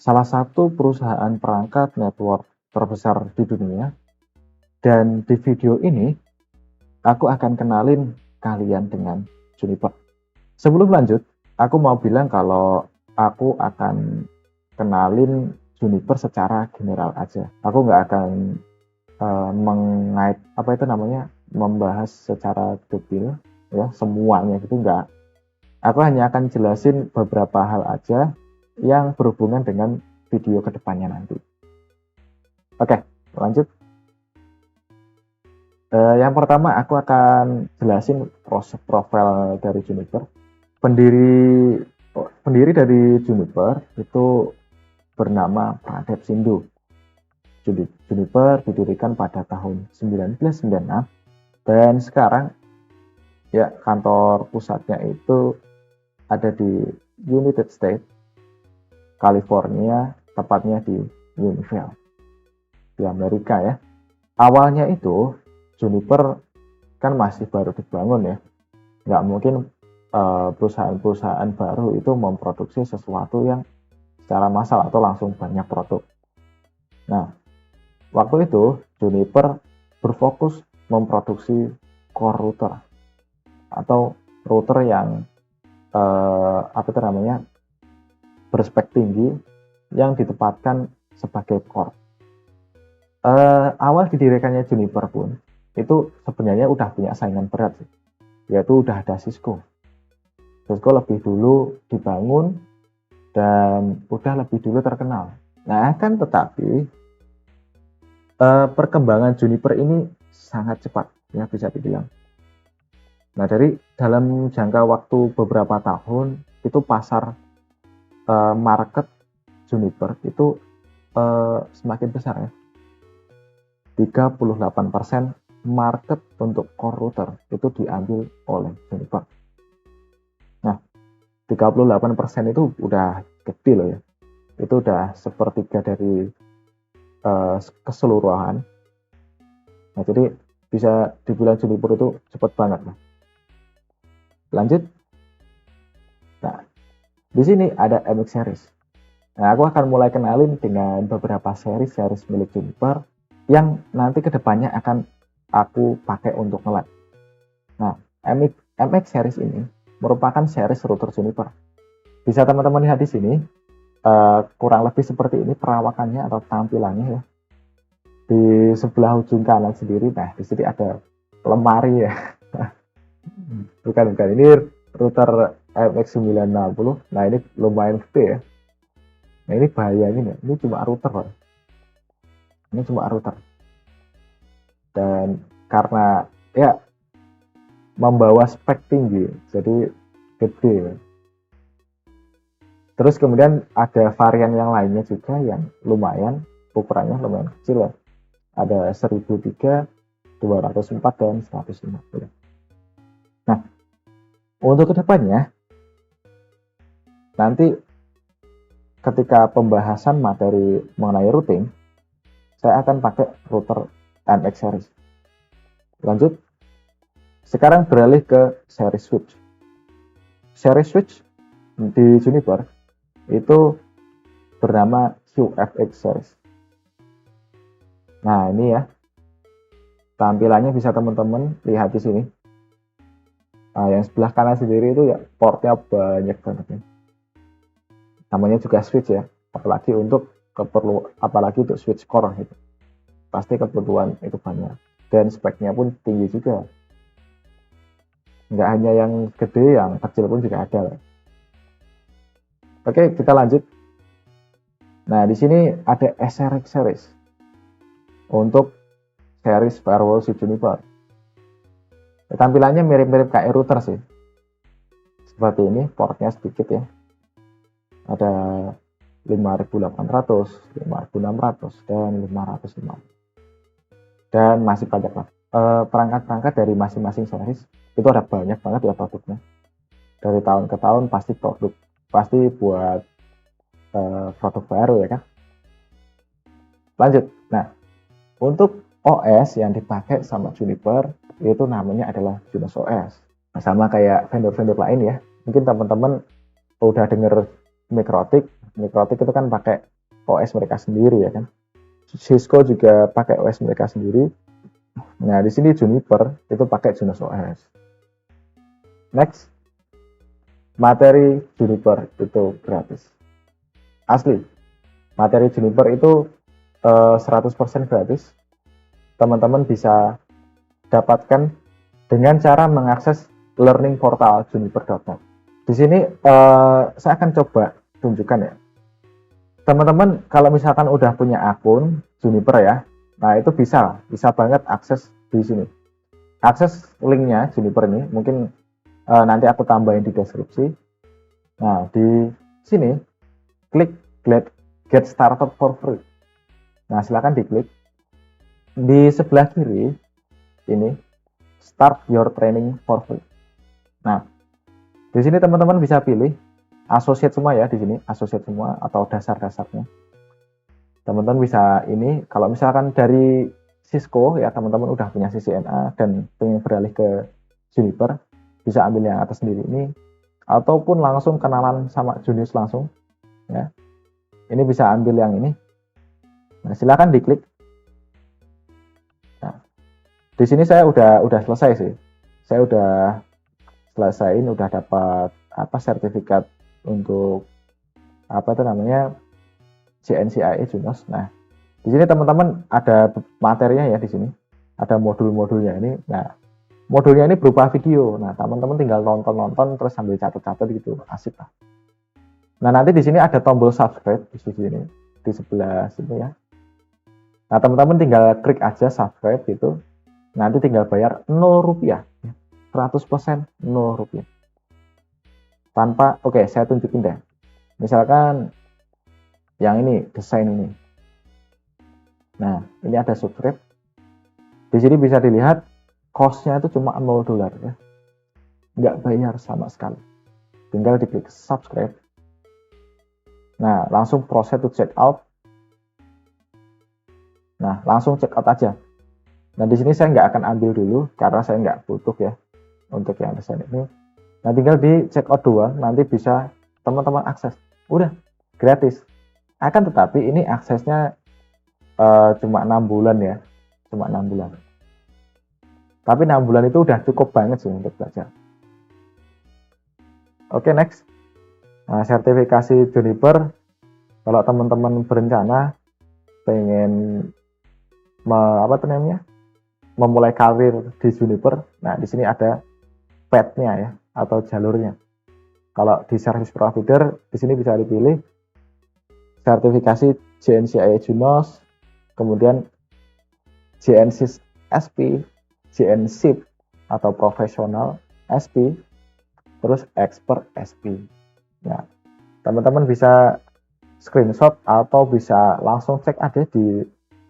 salah satu perusahaan perangkat network terbesar di dunia. Dan di video ini, aku akan kenalin kalian dengan Juniper. Sebelum lanjut, aku mau bilang kalau aku akan kenalin Juniper secara general aja. Aku nggak akan membahas secara detail ya semuanya gitu, nggak. Aku hanya akan jelasin beberapa hal aja yang berhubungan dengan video kedepannya nanti. Oke, lanjut. Yang pertama aku akan jelasin proses profil dari Juniper. Pendiri dari Juniper itu bernama Pradip Sindhu. Juniper didirikan pada tahun 1996 dan sekarang ya kantor pusatnya itu ada di United States, California, tepatnya di Louisville, di Amerika ya. Awalnya itu Juniper kan masih baru dibangun ya, nggak mungkin perusahaan-perusahaan baru itu memproduksi sesuatu yang secara massal atau langsung banyak produk. Nah, waktu itu Juniper berfokus memproduksi core router atau router yang berspek tinggi yang ditempatkan sebagai core. Awal didirikannya Juniper pun itu sebenarnya udah punya saingan berat sih, yaitu udah ada Cisco. Cisco lebih dulu dibangun dan udah lebih dulu terkenal. Nah, kan tetapi perkembangan Juniper ini sangat cepat ya bisa dibilang. Nah, dari dalam jangka waktu beberapa tahun itu pasar market Juniper itu semakin besar ya. 38% market untuk core router itu diambil oleh Juniper. Nah, 38% itu udah gede loh ya. Itu udah sepertiga dari keseluruhan. Nah, jadi bisa dibilang Juniper itu cepat banget lah. Lanjut. Nah, di sini ada MX series. Nah, aku akan mulai kenalin dengan beberapa series milik Juniper yang nanti kedepannya akan aku pakai untuk nge-lab. Nah, MX series ini merupakan series router Juniper. Bisa teman-teman lihat di sini, kurang lebih seperti ini perawakannya atau tampilannya ya. Di sebelah ujung kanan sendiri, nah di sini ada lemari ya. bukan, ini router MX960. Nah, ini lumayan gede ya. Nah, ini bahaya ini cuma router loh. Ini cuma router. Dan karena ya membawa spek tinggi, jadi gede. Terus kemudian ada varian yang lainnya juga yang lumayan, ukurannya lumayan kecil ya. Ada 1003, 204, dan 150. Nah, untuk kedepannya, nanti ketika pembahasan materi mengenai routing, saya akan pakai router MX series. Lanjut. Sekarang beralih ke series switch. Series switch di Juniper itu bernama QFX series. Nah, ini ya. Tampilannya bisa teman-teman lihat di sini. Nah, yang sebelah kanan sendiri itu ya portnya banyak banget ya. Namanya juga switch ya. Apalagi untuk switch core gitu. Pasti kebutuhan itu banyak. Dan speknya pun tinggi juga. Nggak hanya yang gede, yang kecil pun juga ada. Oke, kita lanjut. Nah, di sini ada SRX series untuk series firewall si Juniper. Tampilannya mirip-mirip kayak router sih. Seperti ini, portnya sedikit ya. Ada 5800, 5600, dan 550. Dan masih banyak lah. Perangkat-perangkat dari masing-masing series itu ada banyak banget ya produknya. Dari tahun ke tahun pasti buat produk baru ya kan. Lanjut. Nah, untuk OS yang dipakai sama Juniper itu namanya adalah Junos OS. Nah, sama kayak vendor-vendor lain ya. Mungkin teman-teman udah denger Mikrotik itu kan pakai OS mereka sendiri ya kan. Cisco juga pakai OS mereka sendiri. Nah, di sini Juniper itu pakai Junos OS. Next, materi Juniper itu gratis. Asli, materi Juniper itu 100% gratis. Teman-teman bisa dapatkan dengan cara mengakses learning portal juniper.net. Di sini saya akan coba tunjukkan ya. Teman-teman kalau misalkan udah punya akun Juniper ya, nah itu bisa banget akses di sini. Akses linknya Juniper ini, mungkin nanti aku tambahin di deskripsi. Nah di sini klik get started for free. Nah silakan diklik. Di sebelah kiri ini start your training for free. Nah di sini teman-teman bisa pilih associate semua ya, di sini associate semua atau dasar-dasarnya. Teman-teman bisa ini, kalau misalkan dari Cisco ya teman-teman udah punya CCNA dan pengen beralih ke Juniper, bisa ambil yang atas sendiri ini, ataupun langsung kenalan sama Junius langsung ya. Ini bisa ambil yang ini. Nah, silakan diklik. Nah, di sini saya udah selesai sih. Saya udah selesaiin, udah dapat sertifikat untuk JNCIE Junos. Nah, di sini teman-teman ada materinya ya di sini. Ada modul-modulnya ini. Nah, modulnya ini berupa video. Nah, teman-teman tinggal nonton terus sambil catat-catat gitu. Asik lah. Nah, nanti di sini ada tombol subscribe di sini, di sebelah sini ya. Nah, teman-teman tinggal klik aja subscribe gitu. Nanti tinggal bayar 0 rupiah. 100% 0 rupiah. Tanpa, oke, saya tunjukin deh. Misalkan yang ini, desain ini. Nah, ini ada subscribe. Di sini bisa dilihat cost-nya itu cuma $0 ya. Nggak bayar sama sekali. Tinggal diklik subscribe. Nah, langsung proses to check out. Nah, langsung check out aja. Nah, di sini saya nggak akan ambil dulu karena saya nggak butuh ya untuk yang desain ini. Nah, tinggal di check out doang, nanti bisa teman-teman akses. Udah, gratis. Akan tetapi ini aksesnya cuma 6 bulan ya. Cuma 6 bulan. Tapi 6 bulan itu udah cukup banget sih untuk belajar. Oke, next. Nah, sertifikasi Juniper, kalau teman-teman berencana pengen memulai karir di Juniper, nah di sini ada path-nya ya atau jalurnya. Kalau di service provider di sini bisa dipilih sertifikasi JNCIE Junos, kemudian JNSIS SP, JNSIP atau profesional SP, terus expert SP. Nah, teman-teman bisa screenshot atau bisa langsung cek aja di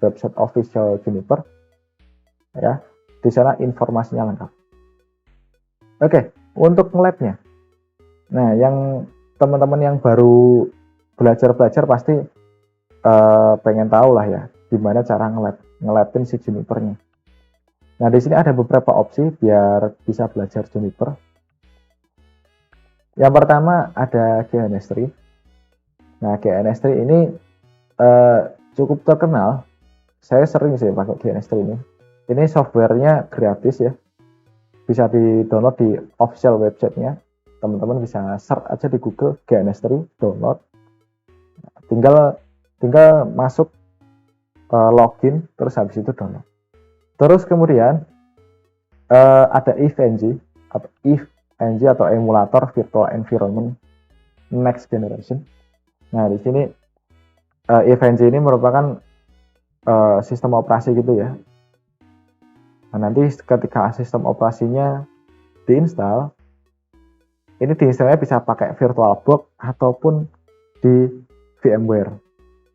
website official Juniper ya. Di sana informasinya lengkap. Oke, untuk nge-labnya. Nah, yang teman-teman yang baru belajar pasti pengen tahu lah ya gimana cara nge-labin si Junipernya. Nah, di sini ada beberapa opsi biar bisa belajar Juniper. Yang pertama ada GNS3. Nah, GNS3 ini cukup terkenal. Saya sering sih pakai GNS3 ini. Ini softwarenya gratis ya. Bisa di-download di official websitenya. Teman-teman bisa search aja di Google GNS3 download. Tinggal masuk login terus habis itu download. Terus kemudian ada EVE-NG atau emulator virtual environment next generation. Nah, di sini EVE-NG ini merupakan sistem operasi gitu ya. Nah, nanti ketika sistem operasinya diinstal, ini diinstalnya bisa pakai VirtualBox ataupun di VMware.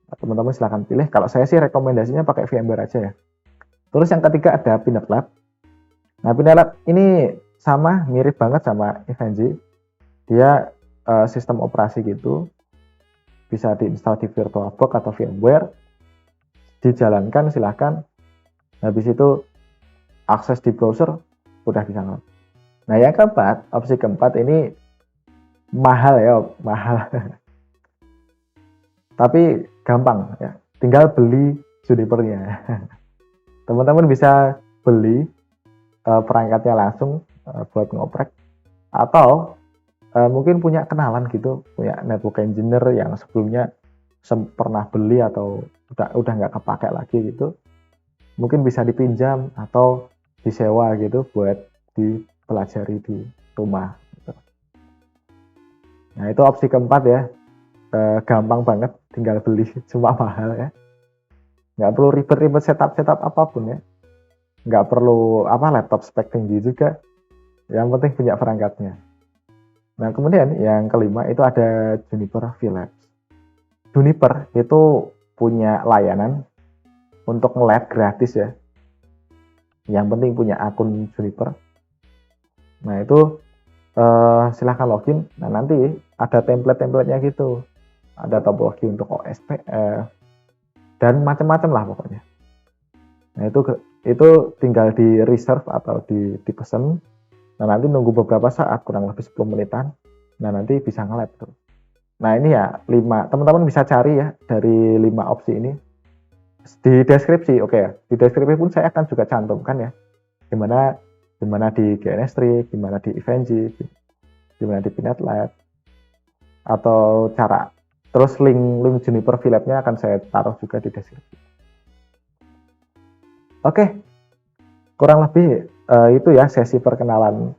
Nah, teman-teman silahkan pilih. Kalau saya sih rekomendasinya pakai VMware aja ya. Terus yang ketiga ada Peanut Lab. Nah, Peanut Lab ini sama, mirip banget sama EVE-NG. Dia sistem operasi gitu. Bisa diinstal di VirtualBox atau VMware. Dijalankan silahkan. Habis itu akses di browser udah bisa ngeload. Nah, yang keempat, opsi keempat ini mahal ya, mahal. Tapi gampang ya, tinggal beli Junipernya. Teman-teman bisa beli perangkatnya langsung buat ngoprek, atau mungkin punya kenalan gitu, punya network engineer yang sebelumnya pernah beli atau udah nggak kepake lagi gitu, mungkin bisa dipinjam atau disewa gitu buat dipelajari di rumah gitu. Nah itu opsi keempat ya, gampang banget, tinggal beli, cuma mahal ya, nggak perlu ribet-ribet setup apapun ya, nggak perlu laptop spek tinggi juga, yang penting punya perangkatnya. Nah kemudian yang kelima itu ada Juniper VLabs. Juniper itu punya layanan untuk nge-lab gratis ya, yang penting punya akun Juniper. Nah itu silahkan login. Nah nanti ada template-templatenya gitu, ada topologi untuk OSPF dan macam-macam lah pokoknya. Nah itu tinggal di reserve atau dipesan. Nah nanti nunggu beberapa saat, kurang lebih 10 menitan. Nah nanti bisa nge-lab tuh. Nah ini ya 5, teman-teman bisa cari ya dari 5 opsi ini di deskripsi. Oke ya, di deskripsi pun saya akan juga cantumkan ya, gimana di GNS3, gimana di Evenji, gimana di Pinet Lab, atau cara, terus link Juniper VLab-nya akan saya taruh juga di deskripsi. Oke, kurang lebih itu ya sesi perkenalan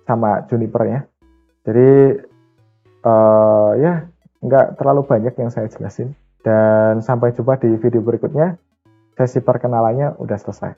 sama Juniper ya. Jadi ya nggak terlalu banyak yang saya jelasin, dan sampai jumpa di video berikutnya. Sesi perkenalannya udah selesai.